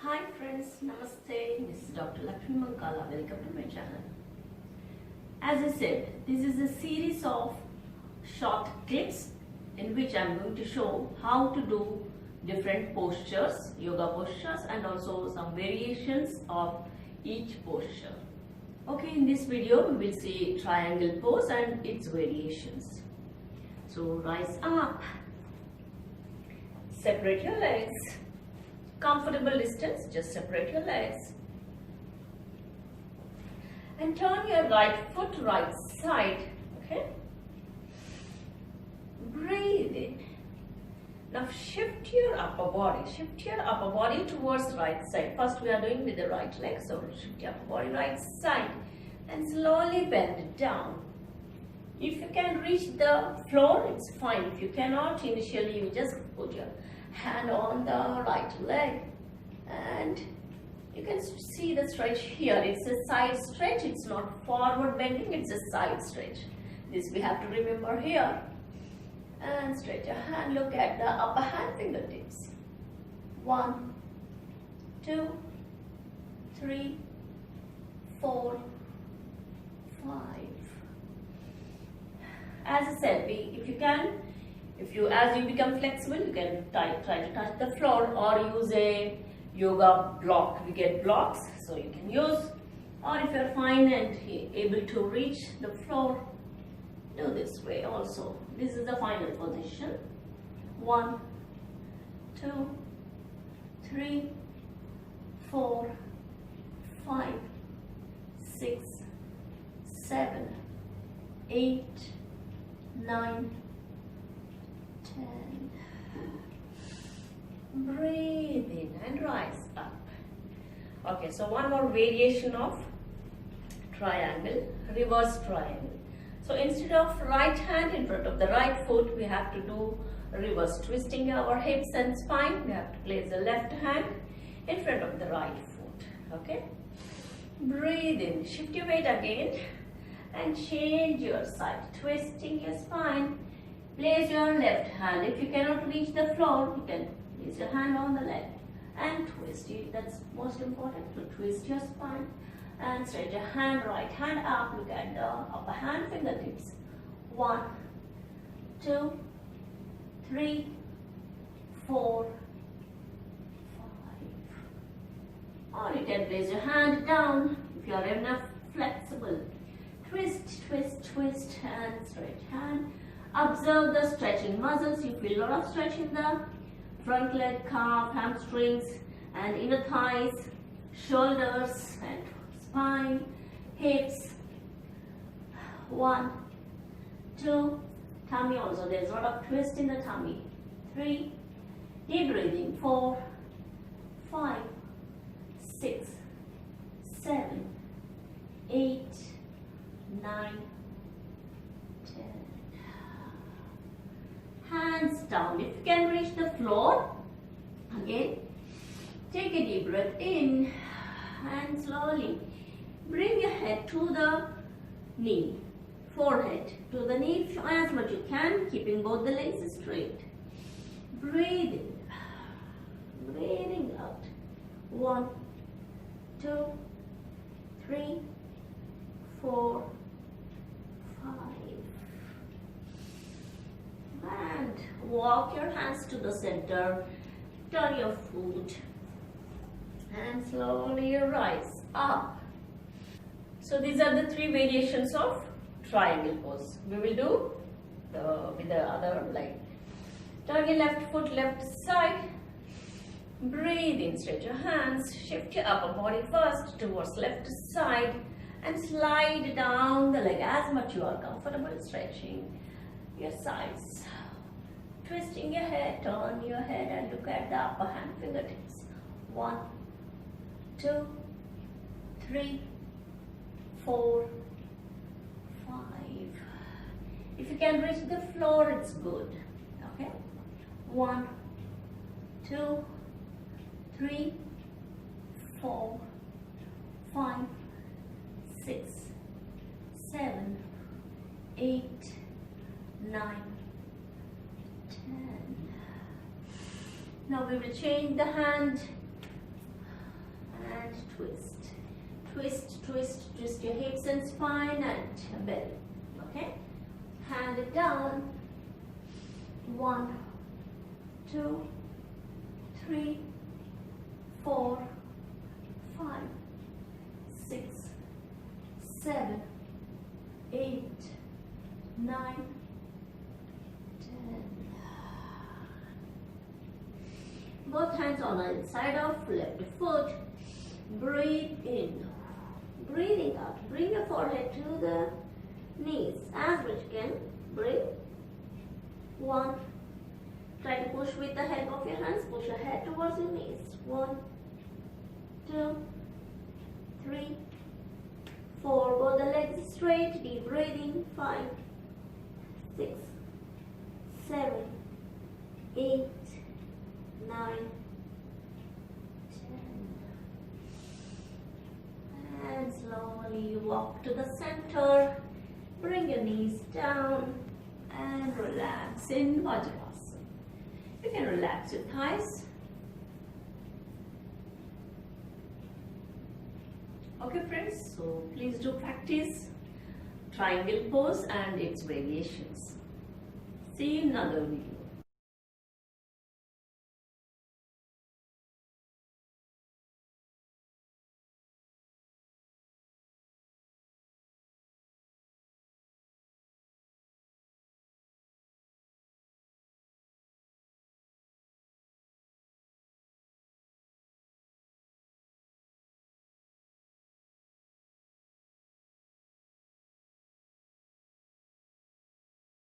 Hi friends, Namaste. This is Dr. Lakshmi. Welcome to my channel. As I said, this is a series of short clips in which I am going to show how to do different postures, yoga postures, and also some variations of each posture. Okay, in this video we will see triangle pose and its variations. So rise up, separate your legs. Comfortable distance, just separate your legs and turn your right foot right side. Okay, breathe in. Now shift your upper body towards right side. First we are doing with the right leg, so shift your upper body right side and slowly bend it down. If you can reach the floor, it's fine. If you cannot, initially you just put your hand on the right leg and you can see the stretch here. It's a side stretch, it's not forward bending, it's a side stretch. This we have to remember here. And stretch your hand, look at the upper hand fingertips. 1, 2, 3, 4, 5. As I said, as you become flexible, you can try to touch the floor or use a yoga block. We get blocks, so you can use. Or if you're fine and able to reach the floor, do this way also. This is the final position. 1, 2, 3, 4, 5, 6, 7, 8, 9, 10. Breathe in and rise up. Okay, so one more variation of triangle, reverse triangle. So instead of right hand in front of the right foot, we have to do reverse, twisting our hips and spine. We have to place the left hand in front of the right foot. Okay, breathe in, shift your weight again and change your side, twisting your spine. Place your left hand. If you cannot reach the floor, you can place your hand on the left and twist it. That's most important, to twist your spine and stretch your hand, right hand up. Look at the upper hand fingertips. 1, 2, 3, 4, 5. Or you can place your hand down if you are enough flexible. Twist, twist, twist and stretch hand. Observe the stretching muscles. You feel a lot of stretch in the front leg, calf, hamstrings and inner thighs, shoulders and spine, hips. 1, 2, tummy also. There's a lot of twist in the tummy. 3, deep breathing. 4, 5, 6, 7, 8, 9, 10. Hands down. If you can reach the floor, again, take a deep breath in and slowly bring your head to the knee, forehead to the knee as much you can, keeping both the legs straight. Breathe in, breathing out. 1, 2, 3, 4, 5. And walk your hands to the center, turn your foot and slowly rise up. So these are the 3 variations of triangle pose. We will do with the other leg. Turn your left foot left side, breathe in, stretch your hands, shift your upper body first towards left side and slide down the leg as much you are comfortable, stretching your sides. Twisting your head, turn your head and look at the upper hand fingertips. 1, 2, 3, 4, 5. If you can reach the floor, it's good. Okay. 1, 2, 3, 4, 5, 6, 7, 8, 9, 10. Now we will change the hand and twist. Twist, twist, twist your hips and spine and belly. Okay? Hand it down. 1, 2, 3, 4, 5, 6, 7, 8, 9, 10. Both hands on the inside of left foot. Breathe in. Breathing out. Bring your forehead to the knees as much you can. Breathe. 1. Try to push with the help of your hands. Push your head towards your knees. 1, 2, 3, 4. Both the legs straight. Deep breathing. 5, 6, 7, 8, 9, 10. And slowly walk to the center. Bring your knees down and relax in Vajrasan. You can relax your thighs. Okay friends, so please do practice triangle pose and its variations. See you in another video.